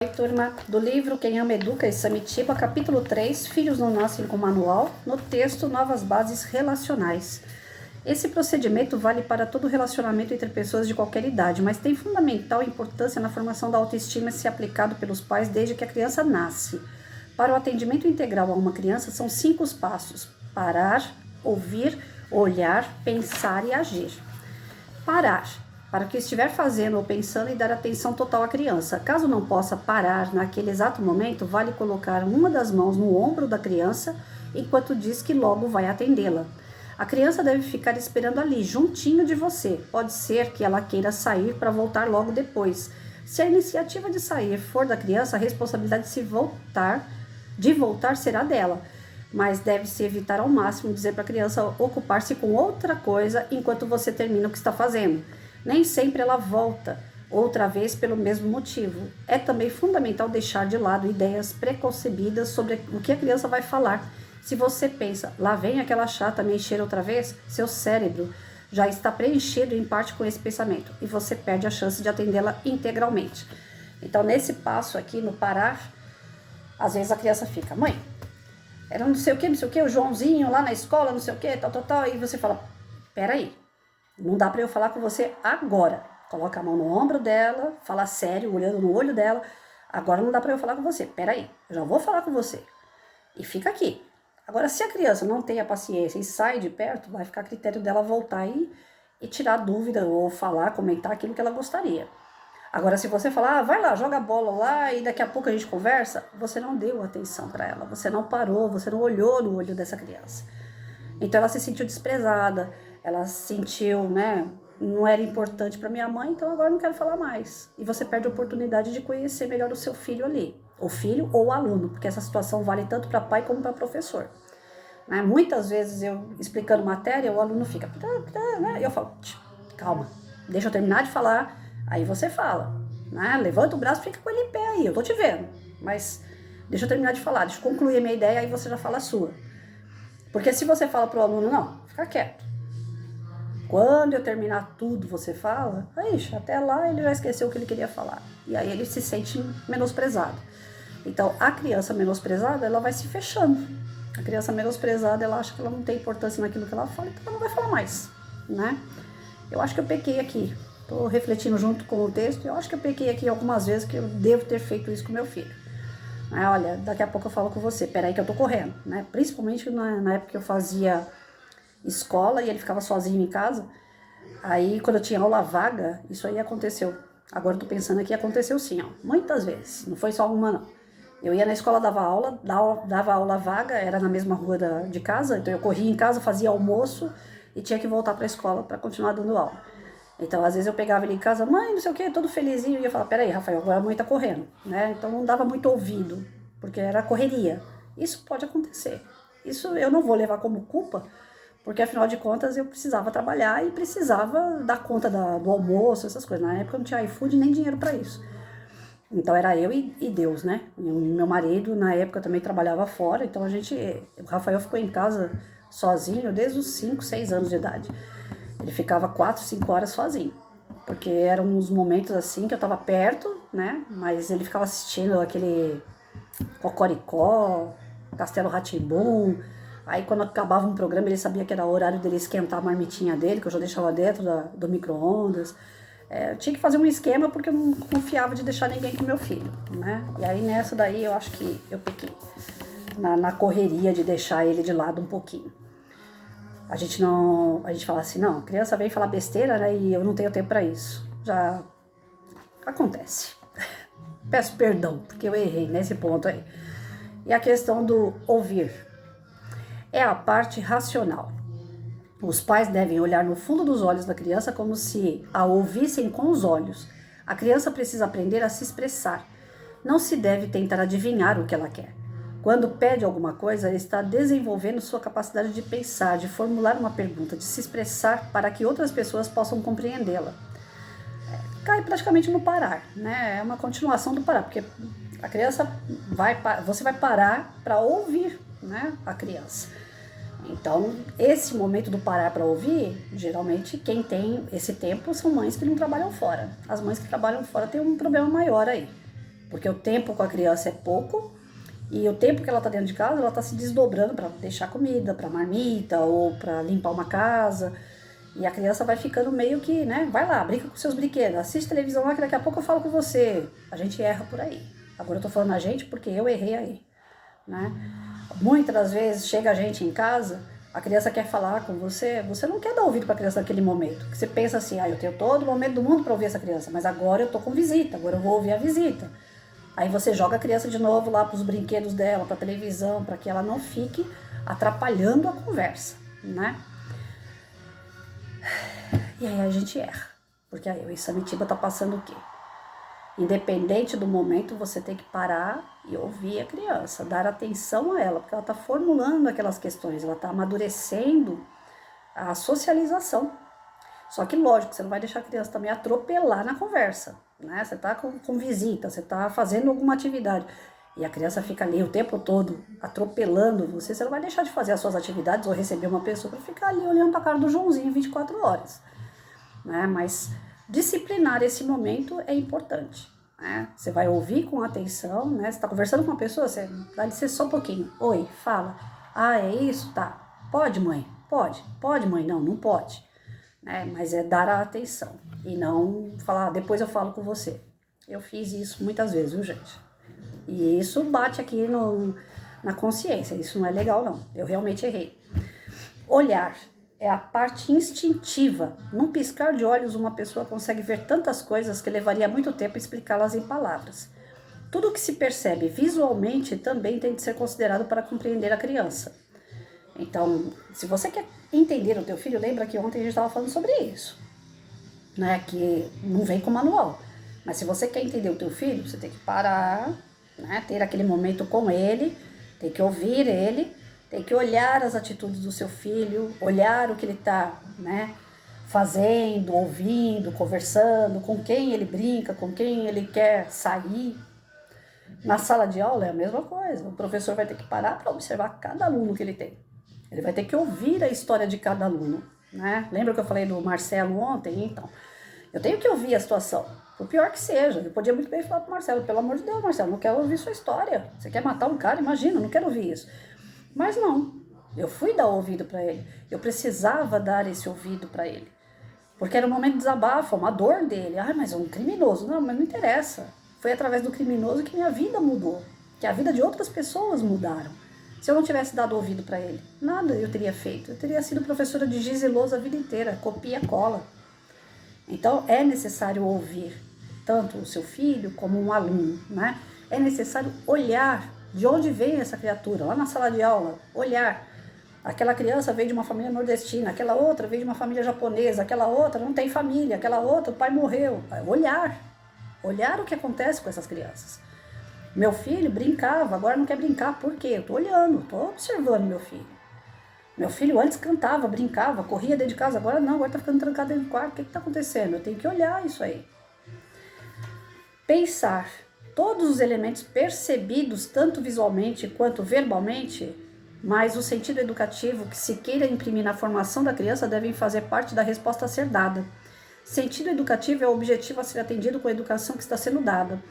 Oi, turma, do livro Quem Ama Educa e Samitiba, capítulo 3, Filhos não nascem com manual, no texto Novas Bases Relacionais. Esse procedimento vale para todo relacionamento entre pessoas de qualquer idade, mas tem fundamental importância na formação da autoestima se aplicado pelos pais desde que a criança nasce. Para o atendimento integral a uma criança, são 5 passos: parar, ouvir, olhar, pensar e agir. Parar, para o que estiver fazendo ou pensando, e dar atenção total à criança. Caso não possa parar naquele exato momento, vale colocar uma das mãos no ombro da criança enquanto diz que logo vai atendê-la. A criança deve ficar esperando ali, juntinho de você. Pode ser que ela queira sair para voltar logo depois. Se a iniciativa de sair for da criança, a responsabilidade de voltar será dela. Mas deve-se evitar ao máximo dizer para a criança ocupar-se com outra coisa enquanto você termina o que está fazendo. Nem sempre ela volta outra vez pelo mesmo motivo. É também fundamental deixar de lado ideias preconcebidas sobre o que a criança vai falar. Se você pensa, lá vem aquela chata me encher outra vez, seu cérebro já está preenchido em parte com esse pensamento e você perde a chance de atendê-la integralmente. Então, nesse passo aqui, no parar, às vezes a criança fica, mãe, era não sei o que, o Joãozinho lá na escola, não sei o que, tal, e você fala, peraí, não dá para eu falar com você agora. Coloca a mão no ombro dela, fala sério, olhando no olho dela. Agora não dá para eu falar com você. Peraí, eu já vou falar com você. E fica aqui. Agora, se a criança não tem a paciência e sai de perto, vai ficar a critério dela voltar e tirar dúvida ou falar, comentar aquilo que ela gostaria. Agora, se você falar, vai lá, joga a bola lá e daqui a pouco a gente conversa, você não deu atenção para ela, você não parou, você não olhou no olho dessa criança. Então, ela se sentiu desprezada. Ela se sentiu, não era importante para minha mãe, então agora não quero falar mais. E você perde a oportunidade de conhecer melhor o seu filho ali, o filho ou o aluno, porque essa situação vale tanto para pai como para professor. Muitas vezes eu explicando matéria, o aluno fica, e eu falo, calma, deixa eu terminar de falar, aí você fala, levanta o braço e fica com ele em pé aí, eu tô te vendo, mas deixa eu terminar de falar, deixa eu concluir a minha ideia, aí você já fala a sua. Porque se você fala pro aluno, não, fica quieto. Quando eu terminar tudo, você fala, até lá ele já esqueceu o que ele queria falar. E aí ele se sente menosprezado. Então, a criança menosprezada, ela vai se fechando. A criança menosprezada, ela acha que ela não tem importância naquilo que ela fala, então ela não vai falar mais, Eu acho que eu pequei aqui. Estou refletindo junto com o texto, eu acho que eu pequei aqui algumas vezes que eu devo ter feito isso com meu filho. Olha, daqui a pouco eu falo com você, peraí que eu tô correndo, Principalmente na época que eu fazia escola e ele ficava sozinho em casa. Aí, quando eu tinha aula vaga, isso aí aconteceu. Agora eu tô pensando aqui, aconteceu sim, muitas vezes. Não foi só uma, não. Eu ia na escola, dava aula vaga, era na mesma rua de casa, então eu corria em casa, fazia almoço e tinha que voltar pra escola para continuar dando aula. Então, às vezes eu pegava ele em casa, mãe, não sei o que, todo felizinho, e ia falar, peraí, Rafael, agora a mãe tá correndo, Então não dava muito ouvido, porque era correria. Isso pode acontecer. Isso eu não vou levar como culpa, porque afinal de contas eu precisava trabalhar e precisava dar conta do almoço, essas coisas. Na época não tinha iFood nem dinheiro para isso. Então era eu e Deus, E o meu marido na época também trabalhava fora, então o Rafael ficou em casa sozinho desde os 5, 6 anos de idade. Ele ficava 4, 5 horas sozinho, porque eram uns momentos assim que eu tava perto, Mas ele ficava assistindo aquele Cocoricó, Castelo Rá-Tim-Bum. Aí quando acabava um programa ele sabia que era o horário dele esquentar a marmitinha dele, que eu já deixava dentro do micro-ondas. Eu tinha que fazer um esquema porque eu não confiava de deixar ninguém com meu filho, E aí nessa daí eu acho que eu pequei, na correria de deixar ele de lado um pouquinho. A gente fala assim, não, a criança vem falar besteira, e eu não tenho tempo para isso. Já acontece. Peço perdão, porque eu errei nesse ponto aí. E a questão do ouvir é a parte racional. Os pais devem olhar no fundo dos olhos da criança como se a ouvissem com os olhos. A criança precisa aprender a se expressar. Não se deve tentar adivinhar o que ela quer. Quando pede alguma coisa, ela está desenvolvendo sua capacidade de pensar, de formular uma pergunta, de se expressar para que outras pessoas possam compreendê-la. Cai praticamente no parar, É uma continuação do parar, porque a criança você vai parar para ouvir, a criança. Então, esse momento do parar para ouvir, geralmente quem tem esse tempo são mães que não trabalham fora. As mães que trabalham fora têm um problema maior aí. Porque o tempo com a criança é pouco e o tempo que ela tá dentro de casa, ela tá se desdobrando para deixar comida, para marmita ou para limpar uma casa. E a criança vai ficando meio que, né? Vai lá, brinca com seus brinquedos, assiste televisão lá que daqui a pouco eu falo com você. A gente erra por aí. Agora eu tô falando a gente porque eu errei aí, né? Muitas das vezes chega a gente em casa, a criança quer falar com você, você não quer dar ouvido para a criança naquele momento. Você pensa assim, eu tenho todo o momento do mundo para ouvir essa criança, mas agora eu tô com visita, agora eu vou ouvir a visita. Aí você joga a criança de novo lá para os brinquedos dela, para a televisão, para que ela não fique atrapalhando a conversa, né? E aí a gente erra, porque aí o Isamitiba tá passando o quê? Independente do momento, você tem que parar e ouvir a criança, dar atenção a ela, porque ela está formulando aquelas questões, ela está amadurecendo a socialização. Só que, lógico, você não vai deixar a criança também atropelar na conversa, né? Você está com visita, você está fazendo alguma atividade e a criança fica ali o tempo todo atropelando você, você não vai deixar de fazer as suas atividades ou receber uma pessoa para ficar ali olhando para a cara do Joãozinho 24 horas, né? Mas disciplinar esse momento é importante, né? Você vai ouvir com atenção, né? Você está conversando com uma pessoa, você dá licença só um pouquinho. Oi, fala. É isso? Tá. Pode, mãe? Pode. Pode, mãe? Não, não pode. Mas é dar a atenção e não falar, depois eu falo com você. Eu fiz isso muitas vezes, viu, gente? E isso bate aqui na consciência, isso não é legal, não. Eu realmente errei. Olhar é a parte instintiva. Num piscar de olhos, uma pessoa consegue ver tantas coisas que levaria muito tempo explicá-las em palavras. Tudo que se percebe visualmente também tem de ser considerado para compreender a criança. Então, se você quer entender o teu filho, lembra que ontem a gente estava falando sobre isso, né? Que não vem com manual. Mas se você quer entender o teu filho, você tem que parar, né? Ter aquele momento com ele, tem que ouvir ele, tem que olhar as atitudes do seu filho, olhar o que ele está, né, fazendo, ouvindo, conversando, com quem ele brinca, com quem ele quer sair. Na sala de aula é a mesma coisa. O professor vai ter que parar para observar cada aluno que ele tem. Ele vai ter que ouvir a história de cada aluno, né? Lembra que eu falei do Marcelo ontem? Então, eu tenho que ouvir a situação. Por pior que seja, eu podia muito bem falar pro Marcelo, pelo amor de Deus, Marcelo, não quero ouvir sua história. Você quer matar um cara? Imagina, não quero ouvir isso. Mas não, eu fui dar ouvido para ele. Eu precisava dar esse ouvido para ele. Porque era um momento de desabafo, uma dor dele. Mas é um criminoso. Não, mas não interessa. Foi através do criminoso que minha vida mudou. Que a vida de outras pessoas mudaram. Se eu não tivesse dado ouvido para ele, nada eu teria feito. Eu teria sido professora de giz e lousa a vida inteira, copia e cola. Então é necessário ouvir tanto o seu filho como um aluno, né? É necessário olhar de onde vem essa criatura, lá na sala de aula, olhar. Aquela criança veio de uma família nordestina, aquela outra veio de uma família japonesa, aquela outra não tem família, aquela outra o pai morreu. Olhar o que acontece com essas crianças. Meu filho brincava, agora não quer brincar, por quê? Eu tô olhando, tô observando meu filho. Meu filho antes cantava, brincava, corria dentro de casa, agora não, agora tá ficando trancado dentro do quarto, o que tá acontecendo? Eu tenho que olhar isso aí. Pensar. Todos os elementos percebidos, tanto visualmente quanto verbalmente, mas o sentido educativo que se queira imprimir na formação da criança devem fazer parte da resposta a ser dada. Sentido educativo é o objetivo a ser atendido com a educação que está sendo dada.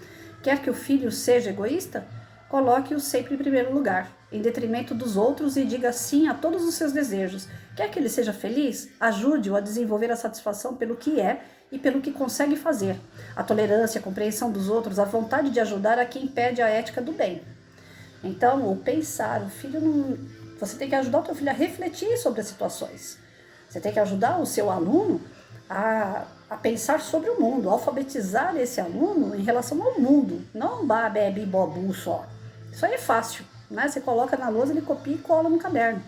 Quer que o filho seja egoísta? Coloque-o sempre em primeiro lugar, em detrimento dos outros e diga sim a todos os seus desejos. Quer que ele seja feliz? Ajude-o a desenvolver a satisfação pelo que é e pelo que consegue fazer. A tolerância, a compreensão dos outros, a vontade de ajudar a quem pede a ética do bem. Então, o pensar, o filho não... Você tem que ajudar o teu filho a refletir sobre as situações. Você tem que ajudar o seu aluno a pensar sobre o mundo, alfabetizar esse aluno em relação ao mundo, não babebi bobu só. Isso aí é fácil, né? Você coloca na lousa, ele copia e cola no caderno.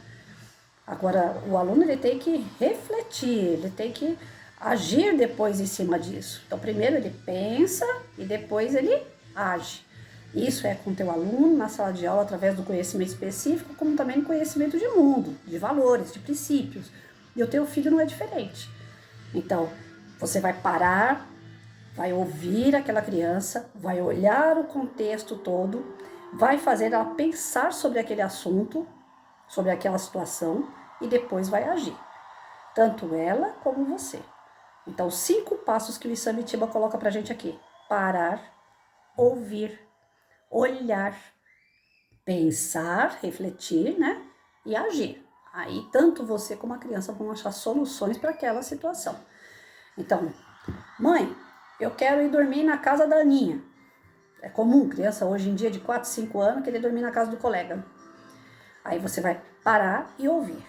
Agora, o aluno ele tem que refletir, ele tem que agir depois em cima disso. Então, primeiro ele pensa e depois ele age. Isso é com o teu aluno na sala de aula através do conhecimento específico, como também no conhecimento de mundo, de valores, de princípios. E o teu filho não é diferente. Então, você vai parar, vai ouvir aquela criança, vai olhar o contexto todo, vai fazer ela pensar sobre aquele assunto, sobre aquela situação e depois vai agir. Tanto ela como você. Então, 5 passos que o Isamitiba coloca pra gente aqui. Parar, ouvir, olhar, pensar, refletir, né? E agir. Aí tanto você como a criança vão achar soluções para aquela situação. Então, mãe, eu quero ir dormir na casa da Aninha. É comum, criança hoje em dia de 4, 5 anos, querer dormir na casa do colega. Aí você vai parar e ouvir,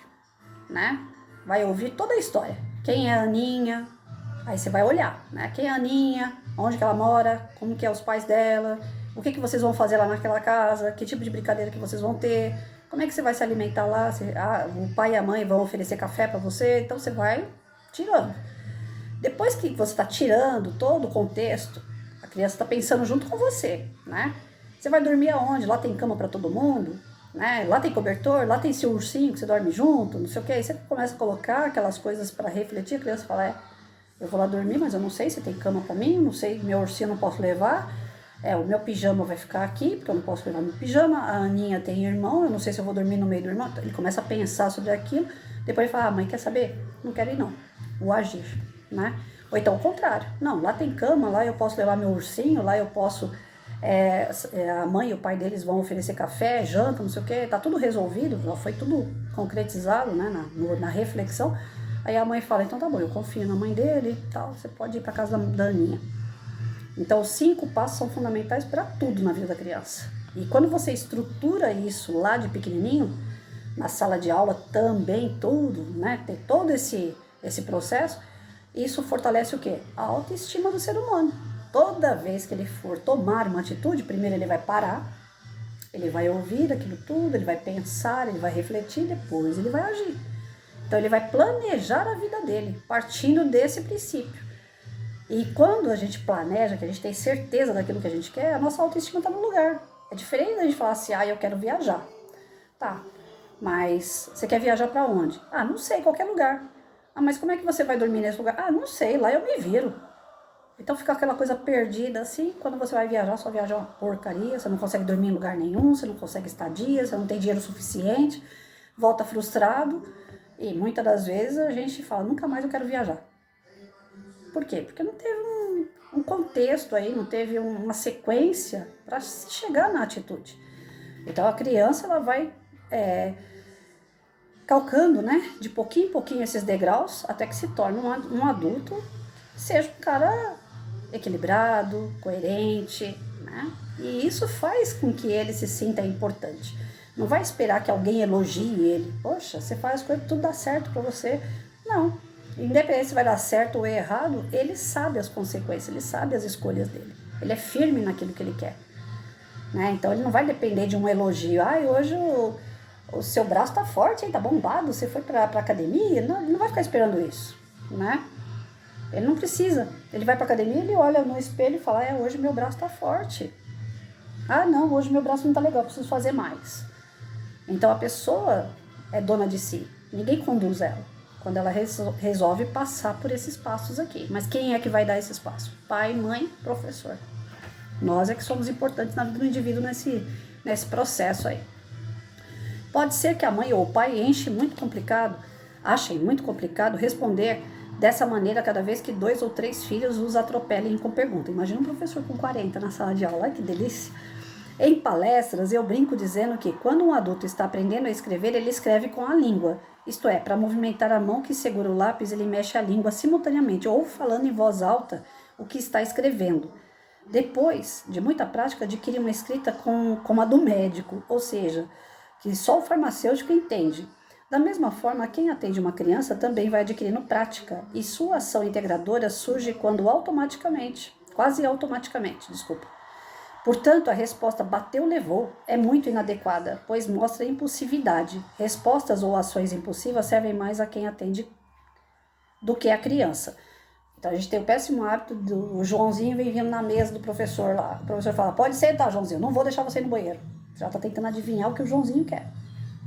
né? Vai ouvir toda a história. Quem é a Aninha? Aí você vai olhar, né? Quem é a Aninha? Onde que ela mora? Como que é os pais dela? O que vocês vão fazer lá naquela casa? Que tipo de brincadeira que vocês vão ter? Como é que você vai se alimentar lá? O pai e a mãe vão oferecer café para você? Então você vai tirando. Depois que você está tirando todo o contexto, a criança está pensando junto com você, né? Você vai dormir aonde? Lá tem cama para todo mundo, né? Lá tem cobertor, lá tem seu ursinho que você dorme junto, não sei o que. Aí você começa a colocar aquelas coisas para refletir, a criança fala, eu vou lá dormir, mas eu não sei se tem cama para mim, não sei, meu ursinho eu não posso levar, o meu pijama vai ficar aqui, porque eu não posso levar meu pijama, a Aninha tem irmão, eu não sei se eu vou dormir no meio do irmão. Então, ele começa a pensar sobre aquilo, depois ele fala, mãe, quer saber? Não quero ir não, vou agir, né? Ou então o contrário, não, lá tem cama, lá eu posso levar meu ursinho, lá eu posso, a mãe e o pai deles vão oferecer café, janta, não sei o que, tá tudo resolvido, já foi tudo concretizado, né, na reflexão. Aí a mãe fala, então tá bom, eu confio na mãe dele e tal, você pode ir para casa da Aninha. Então, os 5 passos são fundamentais para tudo na vida da criança. E quando você estrutura isso lá de pequenininho, na sala de aula também, tudo, né? Tem todo esse processo, isso fortalece o quê? A autoestima do ser humano. Toda vez que ele for tomar uma atitude, primeiro ele vai parar, ele vai ouvir aquilo tudo, ele vai pensar, ele vai refletir, depois ele vai agir. Então, ele vai planejar a vida dele, partindo desse princípio. E quando a gente planeja, que a gente tem certeza daquilo que a gente quer, a nossa autoestima está no lugar. É diferente da gente falar assim, eu quero viajar. Tá, mas você quer viajar para onde? Não sei, qualquer lugar. Mas como é que você vai dormir nesse lugar? Não sei, lá eu me viro. Então fica aquela coisa perdida assim, quando você vai viajar, sua viagem é uma porcaria, você não consegue dormir em lugar nenhum, você não consegue estadia, você não tem dinheiro suficiente, volta frustrado. E muitas das vezes a gente fala, nunca mais eu quero viajar. Por quê? Porque não teve um contexto aí, não teve uma sequência para chegar na atitude. Então a criança ela vai calcando, né, de pouquinho em pouquinho esses degraus, até que se torne um adulto, seja um cara equilibrado, coerente, né? E isso faz com que ele se sinta importante. Não vai esperar que alguém elogie ele. Poxa, você faz as coisas, tudo dá certo para você. Não. Independente se vai dar certo ou errado, ele sabe as consequências, ele sabe as escolhas dele. Ele é firme naquilo que ele quer, né? Então ele não vai depender de um elogio. Hoje o seu braço tá forte, hein? Tá bombado, você foi pra academia. Não, ele não vai ficar esperando isso, né? Ele não precisa. Ele vai pra academia, ele olha no espelho e fala, hoje meu braço tá forte. Não, hoje meu braço não tá legal, preciso fazer mais. Então a pessoa é dona de si, ninguém conduz ela. Quando ela resolve passar por esses passos aqui. Mas quem é que vai dar esses passos? Pai, mãe, professor. Nós é que somos importantes na vida do indivíduo nesse processo aí. Pode ser que a mãe ou o pai achem muito complicado responder dessa maneira cada vez que 2 ou 3 filhos os atropelem com pergunta. Imagina um professor com 40 na sala de aula, que delícia. Em palestras, eu brinco dizendo que quando um adulto está aprendendo a escrever, ele escreve com a língua. Isto é, para movimentar a mão que segura o lápis, ele mexe a língua simultaneamente, ou falando em voz alta o que está escrevendo. Depois de muita prática, adquire uma escrita como a do médico, ou seja, que só o farmacêutico entende. Da mesma forma, quem atende uma criança também vai adquirindo prática, e sua ação integradora surge quando quase automaticamente, Portanto, a resposta bateu, levou é muito inadequada, pois mostra impulsividade. Respostas ou ações impulsivas servem mais a quem atende do que a criança. Então, a gente tem o péssimo hábito do Joãozinho vem vindo na mesa do professor lá. O professor fala, pode sentar, Joãozinho, não vou deixar você ir no banheiro. Você já está tentando adivinhar o que o Joãozinho quer.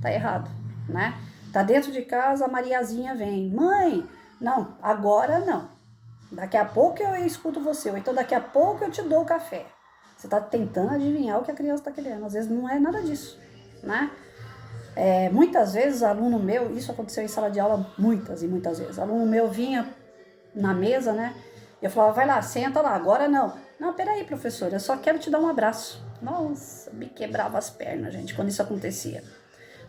Tá errado, né? Tá dentro de casa, a Mariazinha vem. Mãe, não, agora não. Daqui a pouco eu escuto você, ou então daqui a pouco eu te dou o café. Você está tentando adivinhar o que a criança está querendo. Às vezes não é nada disso, né? Muitas vezes, aluno meu, isso aconteceu em sala de aula muitas e muitas vezes. Aluno meu vinha na mesa, né? Eu falava, vai lá, senta lá, agora não. Não, peraí, professora, eu só quero te dar um abraço. Nossa, me quebrava as pernas, gente, quando isso acontecia.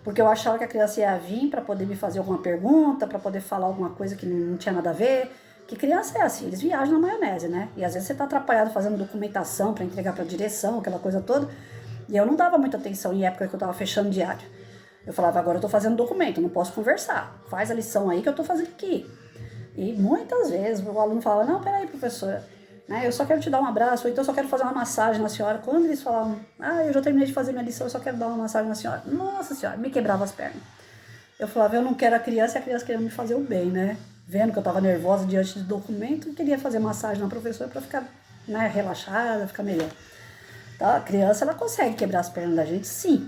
Porque eu achava que a criança ia vir para poder me fazer alguma pergunta, para poder falar alguma coisa que não tinha nada a ver. Que criança é assim, eles viajam na maionese, né? E às vezes você tá atrapalhado fazendo documentação para entregar para a direção, aquela coisa toda. E eu não dava muita atenção em época que eu tava fechando diário. Eu falava, agora eu tô fazendo documento, não posso conversar. Faz a lição aí que eu tô fazendo aqui. E muitas vezes o aluno falava, não, peraí, professora, né, eu só quero te dar um abraço, ou então eu só quero fazer uma massagem na senhora. Quando eles falavam, eu já terminei de fazer minha lição, eu só quero dar uma massagem na senhora. Nossa senhora, me quebrava as pernas. Eu falava, eu não quero a criança e a criança querendo me fazer o bem, né? Vendo que eu tava nervosa diante do documento, eu queria fazer massagem na professora para ficar, né, relaxada, ficar melhor. Então, a criança, ela consegue quebrar as pernas da gente, sim.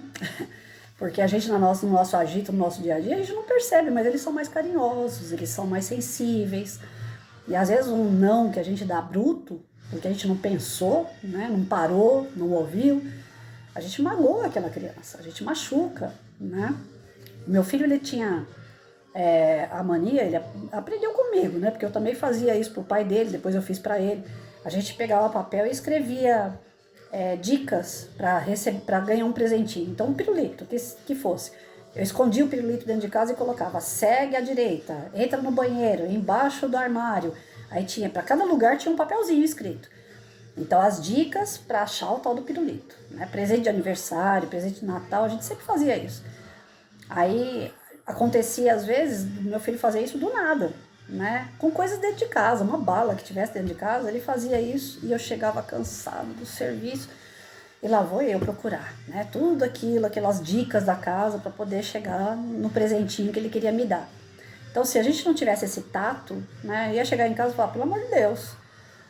Porque a gente, no nosso agito, no nosso dia a dia, a gente não percebe, mas eles são mais carinhosos, eles são mais sensíveis. E às vezes um não que a gente dá bruto, porque a gente não pensou, né, não parou, não ouviu, a gente magoa aquela criança, a gente machuca, né? Meu filho, ele tinha a mania, ele aprendeu comigo, né? Porque eu também fazia isso pro pai dele, depois eu fiz para ele. A gente pegava papel e escrevia dicas para ganhar um presentinho. Então, um pirulito, que fosse. Eu escondia o pirulito dentro de casa e colocava, segue à direita, entra no banheiro, embaixo do armário. Aí tinha, para cada lugar tinha um papelzinho escrito. Então, as dicas para achar o tal do pirulito, né? Presente de aniversário, presente de Natal, a gente sempre fazia isso. Aí, acontecia às vezes, meu filho fazer isso do nada, né? Com coisas dentro de casa, uma bala que tivesse dentro de casa, ele fazia isso e eu chegava cansado do serviço e lá vou eu procurar, né? Tudo aquilo, aquelas dicas da casa para poder chegar no presentinho que ele queria me dar. Então, se a gente não tivesse esse tato, né? Ia chegar em casa e falar, pelo amor de Deus,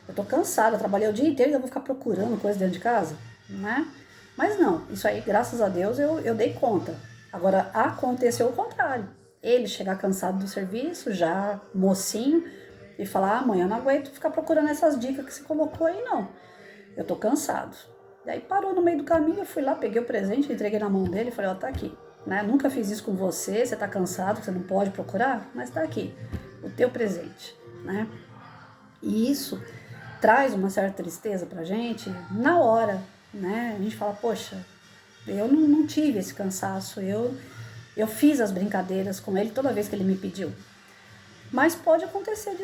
eu tô cansada, eu trabalhei o dia inteiro e eu vou ficar procurando coisa dentro de casa, né? Mas não, isso aí, graças a Deus, eu dei conta. Agora, aconteceu o contrário. Ele chegar cansado do serviço, já mocinho, e falar, mãe, eu não aguento ficar procurando essas dicas que você colocou aí, não. Eu tô cansado. Daí parou no meio do caminho, eu fui lá, peguei o presente, entreguei na mão dele e falei, tá aqui. Né? Nunca fiz isso com você, você tá cansado, você não pode procurar, mas tá aqui, o teu presente, né? E isso traz uma certa tristeza pra gente na hora, né? A gente fala, poxa, eu não tive esse cansaço, eu fiz as brincadeiras com ele toda vez que ele me pediu. Mas pode acontecer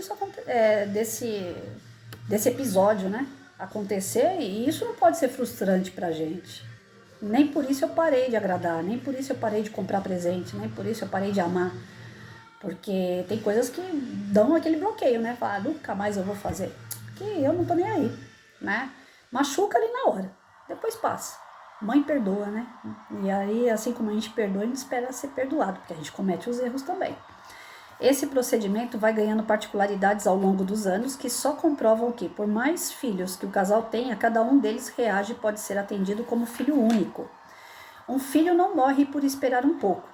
desse episódio, né? Acontecer, e isso não pode ser frustrante pra gente. Nem por isso eu parei de agradar, nem por isso eu parei de comprar presente, nem por isso eu parei de amar. Porque tem coisas que dão aquele bloqueio, né? Fala, nunca mais eu vou fazer. Porque eu não tô nem aí, né? Machuca ali na hora, depois passa. Mãe perdoa, né? E aí, assim como a gente perdoa, a gente espera ser perdoado, porque a gente comete os erros também. Esse procedimento vai ganhando particularidades ao longo dos anos que só comprovam que, por mais filhos que o casal tenha, cada um deles reage e pode ser atendido como filho único. Um filho não morre por esperar um pouco.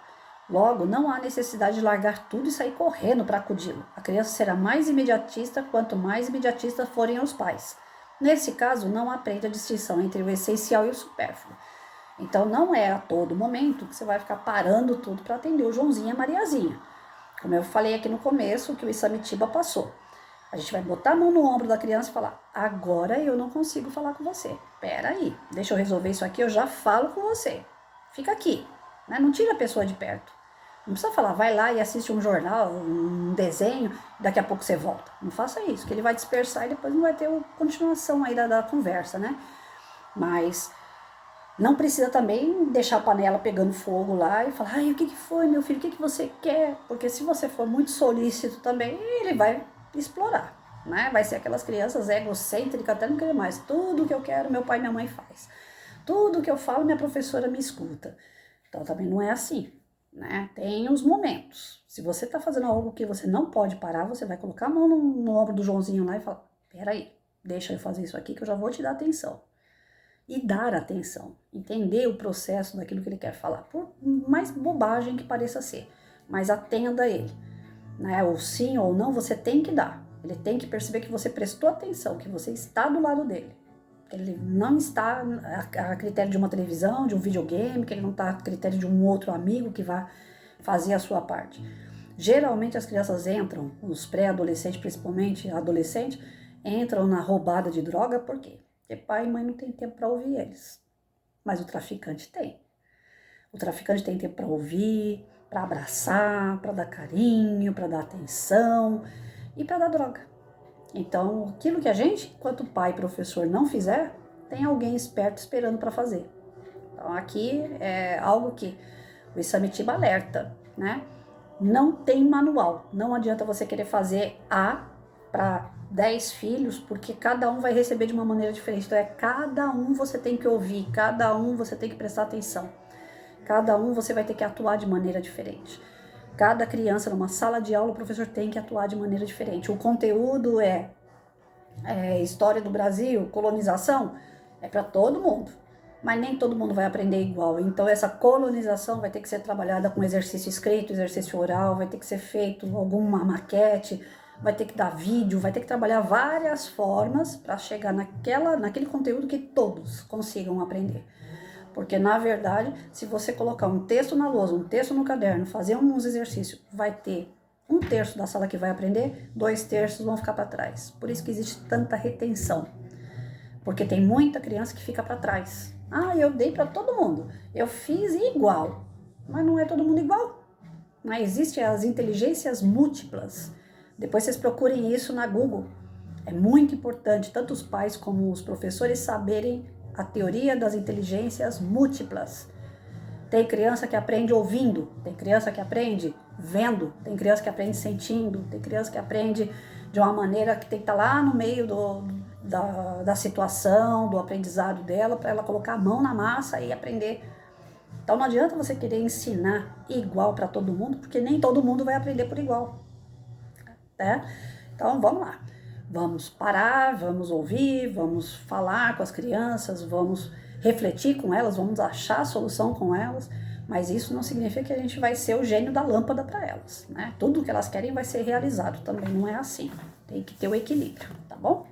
Logo, não há necessidade de largar tudo e sair correndo para acudi-lo. A criança será mais imediatista quanto mais imediatistas forem os pais. Nesse caso, não aprende a distinção entre o essencial e o supérfluo. Então, não é a todo momento que você vai ficar parando tudo para atender o Joãozinho e a Mariazinha. Como eu falei aqui no começo, que o Isamitiba passou. A gente vai botar a mão no ombro da criança e falar, agora eu não consigo falar com você. Pera aí, deixa eu resolver isso aqui, eu já falo com você. Fica aqui, né? Não tira a pessoa de perto. Não precisa falar, vai lá e assiste um jornal, um desenho, daqui a pouco você volta. Não faça isso, que ele vai dispersar e depois não vai ter continuação aí da conversa, né? Mas não precisa também deixar a panela pegando fogo lá e falar, ai, o que foi, meu filho, o que você quer? Porque se você for muito solícito também, ele vai explorar, né? Vai ser aquelas crianças egocêntricas, até não querer mais. Tudo que eu quero, meu pai e minha mãe faz. Tudo que eu falo, minha professora me escuta. Então também não é assim, né? Tem os momentos. Se você tá fazendo algo que você não pode parar, você vai colocar a mão no ombro do Joãozinho lá e falar, peraí, deixa eu fazer isso aqui que eu já vou te dar atenção. E dar atenção, entender o processo daquilo que ele quer falar, por mais bobagem que pareça ser, mas atenda ele, né? Ou sim ou não, você tem que dar. Ele tem que perceber que você prestou atenção, que você está do lado dele. Que ele não está a critério de uma televisão, de um videogame, que ele não está a critério de um outro amigo que vai fazer a sua parte. Geralmente as crianças entram, os pré-adolescentes, principalmente adolescentes, entram na roubada de droga, por quê? Porque pai e mãe não tem tempo para ouvir eles. Mas o traficante tem. O traficante tem tempo para ouvir, para abraçar, para dar carinho, para dar atenção e para dar droga. Então, aquilo que a gente, enquanto pai e professor, não fizer, tem alguém esperto esperando para fazer. Então, aqui é algo que o Isamitiba alerta, né? Não tem manual. Não adianta você querer fazer A para 10 filhos, porque cada um vai receber de uma maneira diferente. Então, cada um você tem que ouvir, cada um você tem que prestar atenção. Cada um você vai ter que atuar de maneira diferente. Cada criança numa sala de aula, o professor tem que atuar de maneira diferente. O conteúdo é história do Brasil, colonização, é para todo mundo. Mas nem todo mundo vai aprender igual. Então essa colonização vai ter que ser trabalhada com exercício escrito, exercício oral, vai ter que ser feito alguma maquete, vai ter que dar vídeo, vai ter que trabalhar várias formas para chegar naquele conteúdo que todos consigam aprender. Porque, na verdade, se você colocar um texto na lousa, um texto no caderno, fazer uns exercícios, vai ter 1/3 da sala que vai aprender, 2/3 vão ficar para trás. Por isso que existe tanta retenção. Porque tem muita criança que fica para trás. Ah, eu dei para todo mundo. Eu fiz igual. Mas não é todo mundo igual. Mas existem as inteligências múltiplas. Depois vocês procurem isso na Google. É muito importante, tanto os pais como os professores saberem a teoria das inteligências múltiplas. Tem criança que aprende ouvindo, tem criança que aprende vendo, tem criança que aprende sentindo, tem criança que aprende de uma maneira que tem que estar lá no meio da situação, do aprendizado dela, para ela colocar a mão na massa e aprender. Então não adianta você querer ensinar igual para todo mundo, porque nem todo mundo vai aprender por igual. Né? Então vamos lá. Vamos parar, vamos ouvir, vamos falar com as crianças, vamos refletir com elas, vamos achar a solução com elas, mas isso não significa que a gente vai ser o gênio da lâmpada para elas, né? Tudo que elas querem vai ser realizado, também não é assim. Tem que ter o equilíbrio, tá bom?